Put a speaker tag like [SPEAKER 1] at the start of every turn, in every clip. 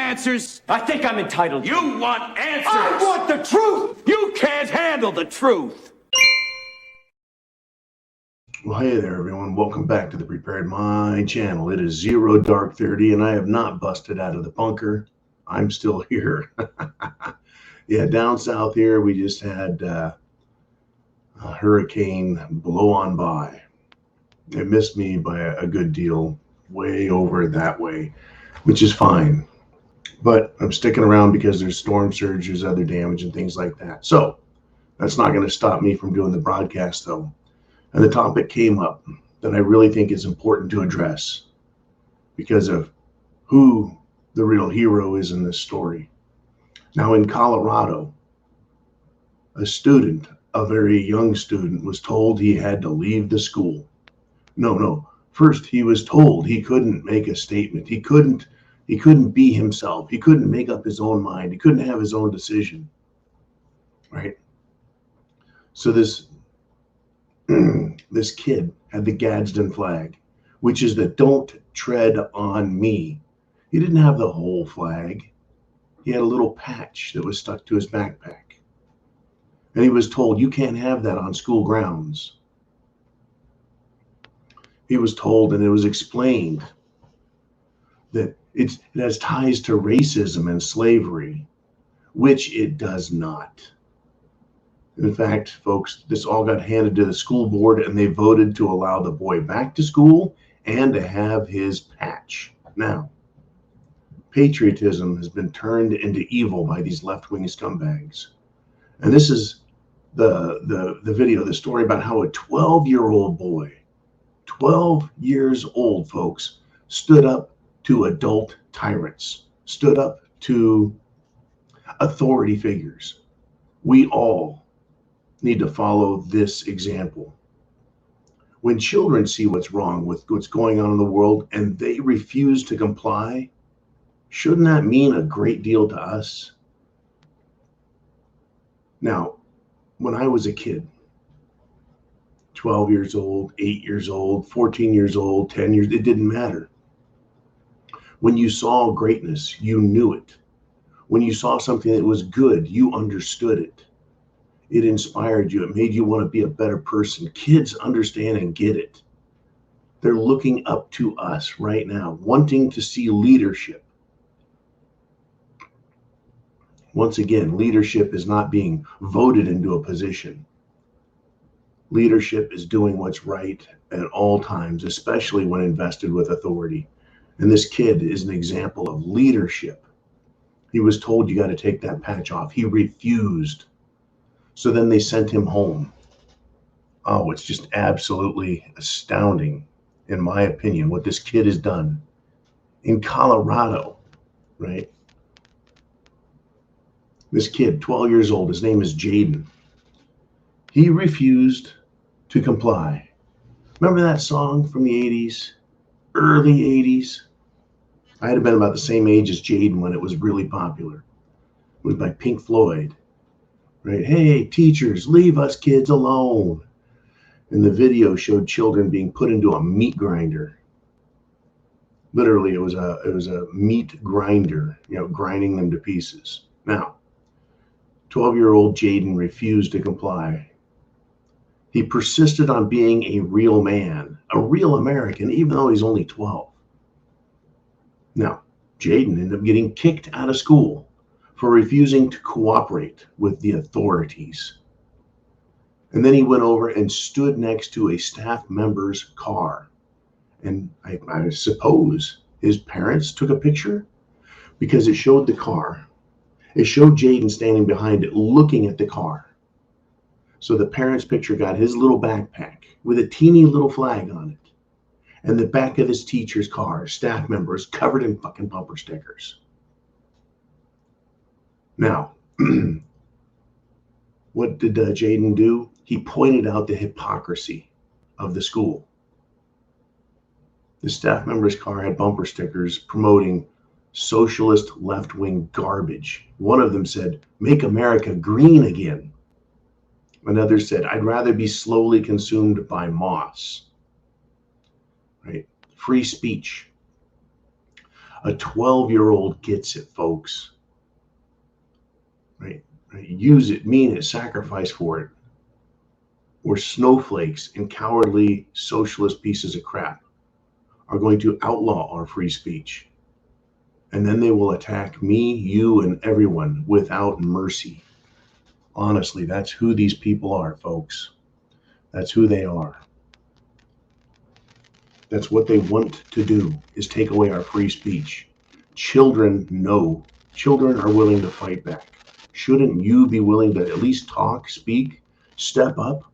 [SPEAKER 1] answers?
[SPEAKER 2] I think I'm entitled.
[SPEAKER 1] You want answers?
[SPEAKER 2] I want the truth!
[SPEAKER 1] You can't handle the truth.
[SPEAKER 3] Well, hey there, everyone. Welcome back to the Prepared Mind channel. It is 0 Dark 30, and I have not busted out of the bunker. I'm still here. Yeah, down south here, we just had a hurricane blow on by. It missed me by a good deal, way over that way, which is fine. But I'm sticking around because there's storm surges, other damage, and things like that. So that's not going to stop me from doing the broadcast, though. And the topic came up that I really think is important to address because of who the real hero is in this story. Now, in Colorado, a student, a very young student, was told he had to leave the school. No. First, he was told he couldn't make a statement. He couldn't be himself. He couldn't make up his own mind. He couldn't have his own decision. Right? So this kid had the Gadsden flag, which is the "Don't Tread on Me." He didn't have the whole flag. He had a little patch that was stuck to his backpack. And he was told, you can't have that on school grounds. He was told, and it was explained, that it has ties to racism and slavery, which it does not. In fact, folks, this all got handed to the school board, and they voted to allow the boy back to school and to have his patch. Now, patriotism has been turned into evil by these left-wing scumbags. And this is the video, the story about how a 12-year-old boy, 12 years old, folks, stood up to adult tyrants, stood up to authority figures. We all need to follow this example. When children see what's wrong with what's going on in the world and they refuse to comply, shouldn't that mean a great deal to us? Now, when I was a kid, 12 years old, 8 years old, 14 years old, 10 years, it didn't matter. When you saw greatness, you knew it. When you saw something that was good, you understood it. It inspired you. It made you want to be a better person. Kids understand and get it. They're looking up to us right now, wanting to see leadership. Once again, leadership is not being voted into a position. Leadership is doing what's right at all times, especially when invested with authority. And this kid is an example of leadership. He was told, you got to take that patch off. He refused. So then they sent him home. Oh, it's just absolutely astounding, in my opinion, what this kid has done in Colorado, right? This kid, 12 years old, his name is Jaden. He refused to comply. Remember that song from the 80s, early 80s? I had been about the same age as Jaden when it was really popular. It was by Pink Floyd. Right? Hey, teachers, leave us kids alone. And the video showed children being put into a meat grinder. Literally, it was a meat grinder, grinding them to pieces. Now, 12-year-old Jaden refused to comply. He persisted on being a real man, a real American, even though he's only 12. Now, Jaden ended up getting kicked out of school for refusing to cooperate with the authorities. And then he went over and stood next to a staff member's car. And I suppose his parents took a picture because it showed the car. It showed Jaden standing behind it, looking at the car. So the parents' picture got his little backpack with a teeny little flag on it. And the back of his teacher's car, staff members covered in fucking bumper stickers. Now, what did Jaden do? He pointed out the hypocrisy of the school. The staff member's car had bumper stickers promoting socialist left-wing garbage. One of them said, "Make America green again." Another said, "I'd rather be slowly consumed by moss." Right? Free speech. A 12-year-old gets it, folks. Right? Use it, mean it, sacrifice for it. Or snowflakes and cowardly socialist pieces of crap are going to outlaw our free speech. And then they will attack me, you, and everyone without mercy. Honestly, that's who these people are, folks. That's who they are. That's what they want to do, is take away our free speech. Children know. Children are willing to fight back. Shouldn't you be willing to at least talk, speak, step up?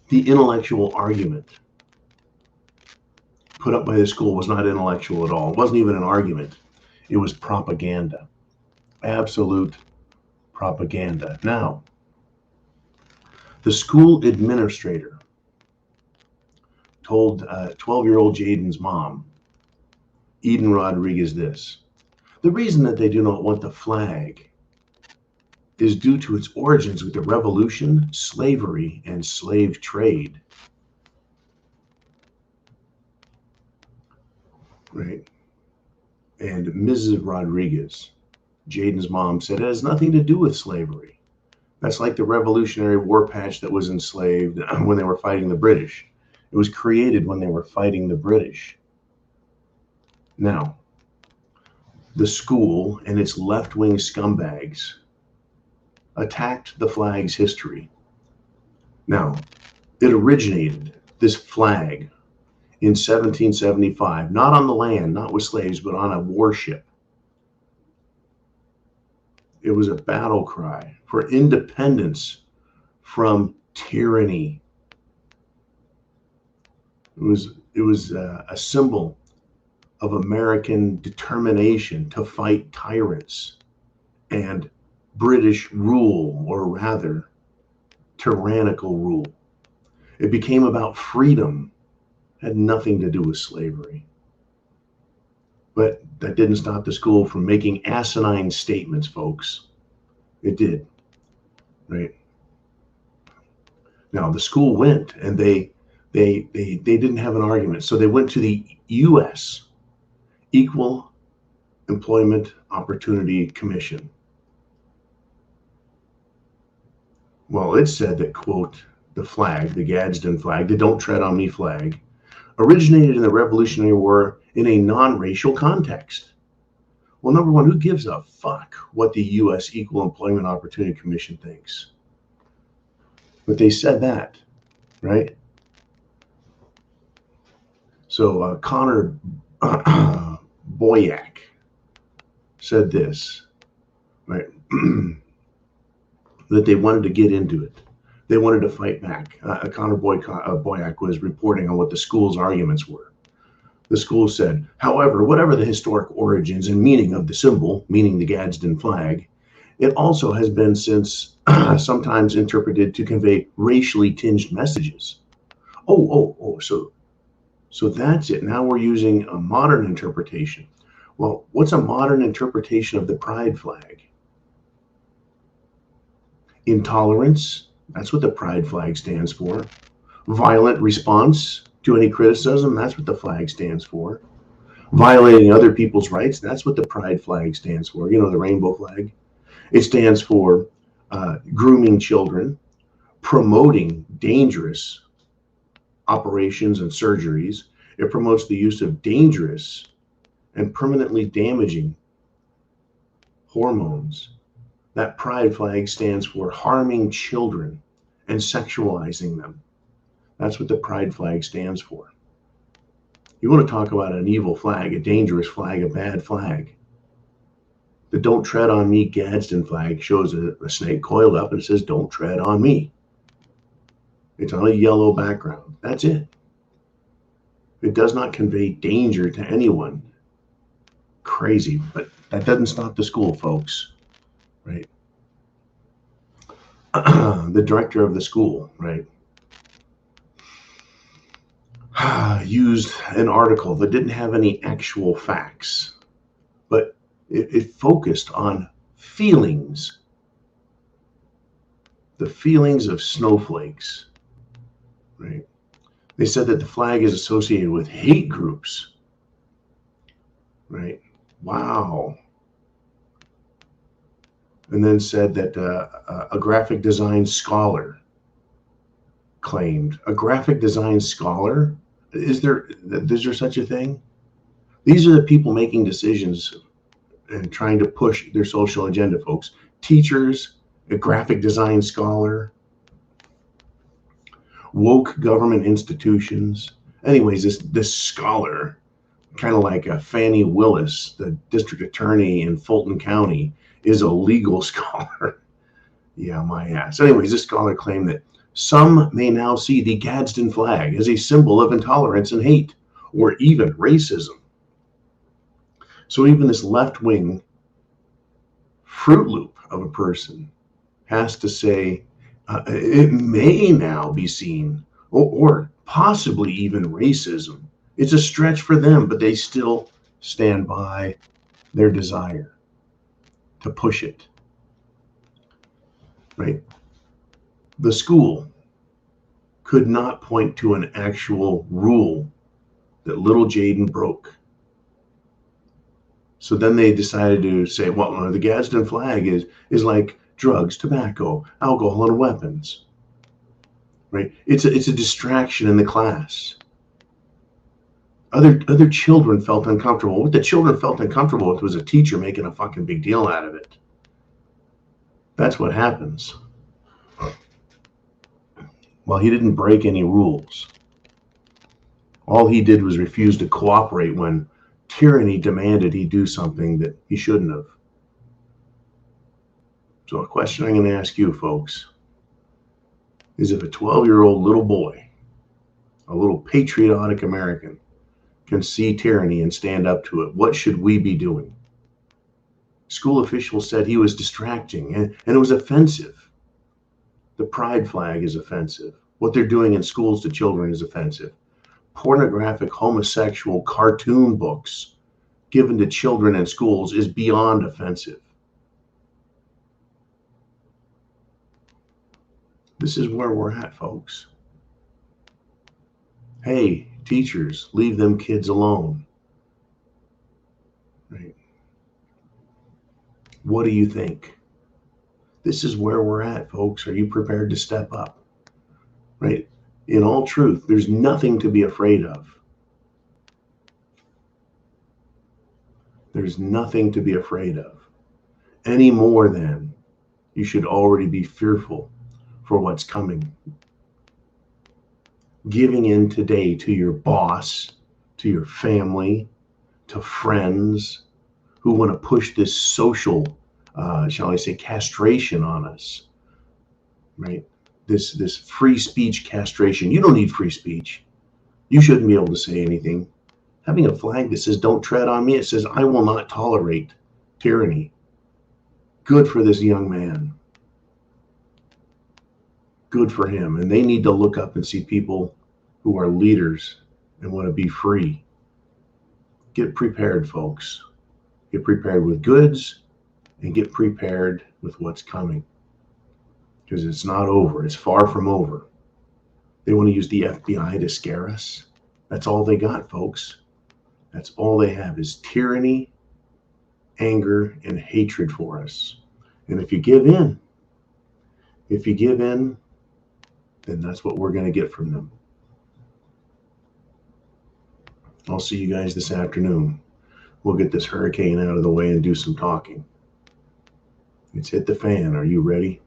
[SPEAKER 3] The intellectual argument put up by the school was not intellectual at all. It wasn't even an argument. It was propaganda. Absolute propaganda. Now, the school administrator told 12-year-old Jaden's mom, Eden Rodriguez, this. The reason that they do not want the flag is due to its origins with the revolution, slavery, and slave trade. Right? And Mrs. Rodriguez, Jaden's mom, said it has nothing to do with slavery. That's like the Revolutionary War patch that was enslaved when they were fighting the British. It was created when they were fighting the British. Now, the school and its left-wing scumbags attacked the flag's history. Now, it originated, this flag, in 1775, not on the land, not with slaves, but on a warship. It was a battle cry for independence from tyranny. It was a symbol of American determination to fight tyrants and British rule, or rather, tyrannical rule. It became about freedom. It had nothing to do with slavery. But that didn't stop the school from making asinine statements, folks. It did, right? Now, the school went, and they didn't have an argument. So they went to the U.S. Equal Employment Opportunity Commission. Well, it said that, quote, the flag, the Gadsden flag, the Don't Tread on Me flag, originated in the Revolutionary War in a non-racial context. Well, number one, who gives a fuck what the U.S. Equal Employment Opportunity Commission thinks? But they said that, right? So Connor Boyack said this, right? That they wanted to get into it. They wanted to fight back. Connor Boyack was reporting on what the school's arguments were. The school said, however, whatever the historic origins and meaning of the symbol, meaning the Gadsden flag, it also has been since sometimes interpreted to convey racially tinged messages. So that's it. Now we're using a modern interpretation. Well, what's a modern interpretation of the pride flag? Intolerance, that's what the pride flag stands for. Violent response to any criticism, that's what the flag stands for. Violating other people's rights, that's what the pride flag stands for. You know, the rainbow flag. It stands for grooming children, promoting dangerous operations and surgeries. It promotes the use of dangerous and permanently damaging hormones. That pride flag stands for harming children and sexualizing them. That's what the pride flag stands for. You want to talk about an evil flag, a dangerous flag, a bad flag. The Don't Tread on Me Gadsden flag shows a snake coiled up and it says, don't tread on me. It's on a yellow background. That's it. It does not convey danger to anyone. Crazy, but that doesn't stop the school, folks. Right? The director of the school, right, used an article that didn't have any actual facts, but it focused on feelings, the feelings of snowflakes, right? They said that the flag is associated with hate groups. Right? Wow. And then said that a graphic design scholar claimed. A graphic design scholar? Is there such a thing? These are the people making decisions and trying to push their social agenda, folks. Teachers, a graphic design scholar, woke government institutions. Anyways, this scholar, kind of like a Fannie Willis, the district attorney in Fulton County, is a legal scholar. Yeah, my ass. Anyways, this scholar claimed that some may now see the Gadsden flag as a symbol of intolerance and hate, or even racism. So even this left-wing Fruit Loop of a person has to say it may now be seen, or possibly even racism. It's a stretch for them, but they still stand by their desire to push it. Right? The school could not point to an actual rule that little Jaden broke. So then they decided to say, well, the Gadsden flag is like drugs, tobacco, alcohol, and weapons. Right? It's a distraction in the class. Other children felt uncomfortable. What the children felt uncomfortable with was a teacher making a fucking big deal out of it. That's what happens. Well, he didn't break any rules. All he did was refuse to cooperate when Tyranny demanded he do something that he shouldn't have. So a question I'm going to ask you, folks, is if a 12-year-old little boy, a little patriotic American, can see tyranny and stand up to it, what should we be doing? School officials said he was distracting, and it was offensive. The pride flag is offensive. What they're doing in schools to children is offensive. Pornographic, homosexual cartoon books given to children in schools is beyond offensive. This is where we're at, folks. Hey, teachers, leave them kids alone. Right? What do you think? This is where we're at, folks. Are you prepared to step up? Right? In all truth, there's nothing to be afraid of. There's nothing to be afraid of. Any more than you should already be fearful for what's coming. Giving in today to your boss, to your family, to friends who want to push this social, shall I say, castration on us, right? This free speech castration. You don't need free speech. You shouldn't be able to say anything. Having a flag that says, don't tread on me, it says, I will not tolerate tyranny. Good for this young man. Good for him. And they need to look up and see people who are leaders and want to be free. Get prepared, folks. Get prepared with goods and get prepared with what's coming. Because it's not over. It's far from over. They want to use the FBI to scare us. That's all they got, folks. That's all they have is tyranny, anger, and hatred for us. And if you give in, then that's what we're going to get from them. I'll see you guys this afternoon. We'll get this hurricane out of the way and do some talking. It's hit the fan. Are you ready?